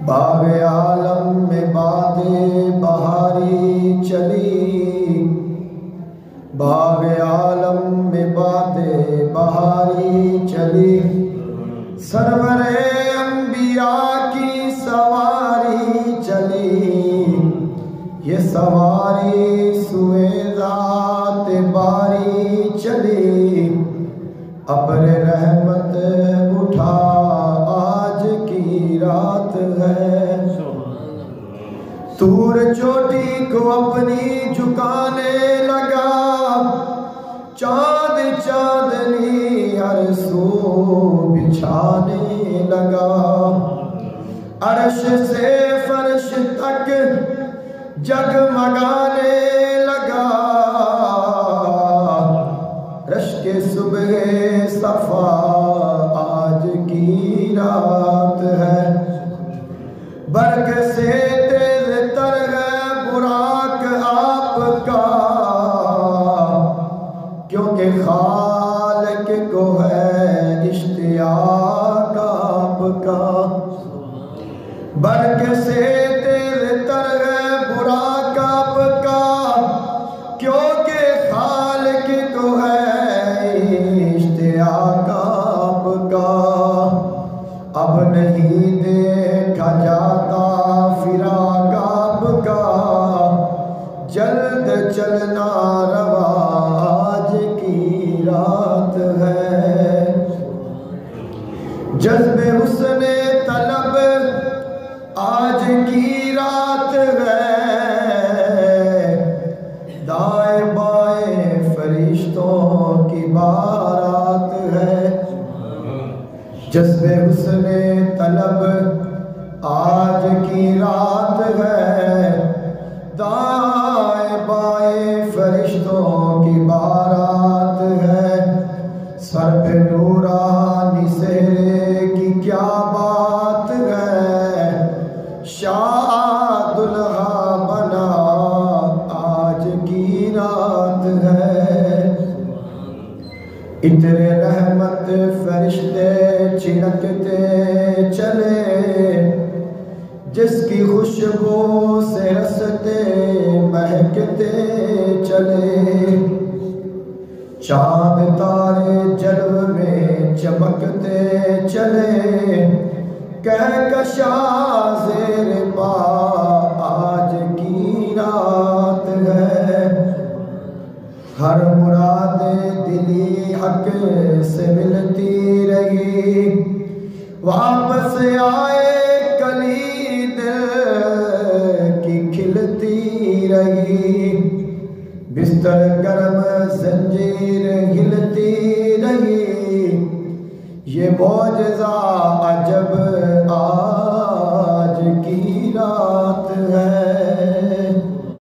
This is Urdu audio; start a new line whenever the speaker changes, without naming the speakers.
باغ عالم میں بادیں بہاری چلی، باغ عالم میں بادیں بہاری چلی، سرور انبیاء کی سواری چلی، یہ سواری سوئے ذات باری چلی، ابر رحمت اٹھا آج کی رات ہے، طور چوٹی کو اپنی جھکانے لگا، چاند چاندنی ہر سو بچھانے لگا، عرش سے فرش تک جگمگانے لگا، رشک صبح صفا آج کی رات ہے، برق سے تیز تر ہے براق آپ کا، کیونکہ خالق کو ہے اشتیاق آپ کا، برق سے تیز تر ہے براق آپ کا، کیونکہ خالق کو ہے اشتیاق آپ کا، اب نہیں دیکھا جاتا فراق آپ کا، جلد چلنا روا آج کی رات ہے، جذب حسن طلب آج کی رات ہے، دائیں بائیں فرشتوں کی بارات ہے، جذب حسن طلب آج کی رات ہے، دائیں بائیں فرشتوں کی بارات ہے، سر پہ نورانی سہرے کی کیا بات ہے، شاہ دلہا بنا آج کی رات ہے، عطر رحمت فرشتے چھڑکتے چلے، جس کی خوشبو سے رستے مہکتے چلے، چاند تارے جلوے میں چمکتے چلے، کہکشاں زیر پا آج کی رات ہے، ہر مراد دلی حق سے ملتی رہی، واپس آئے کلی دل کی کھلتی رہی، بستر گرم زنجیر ہلتی رہی، یہ معجزہ عجب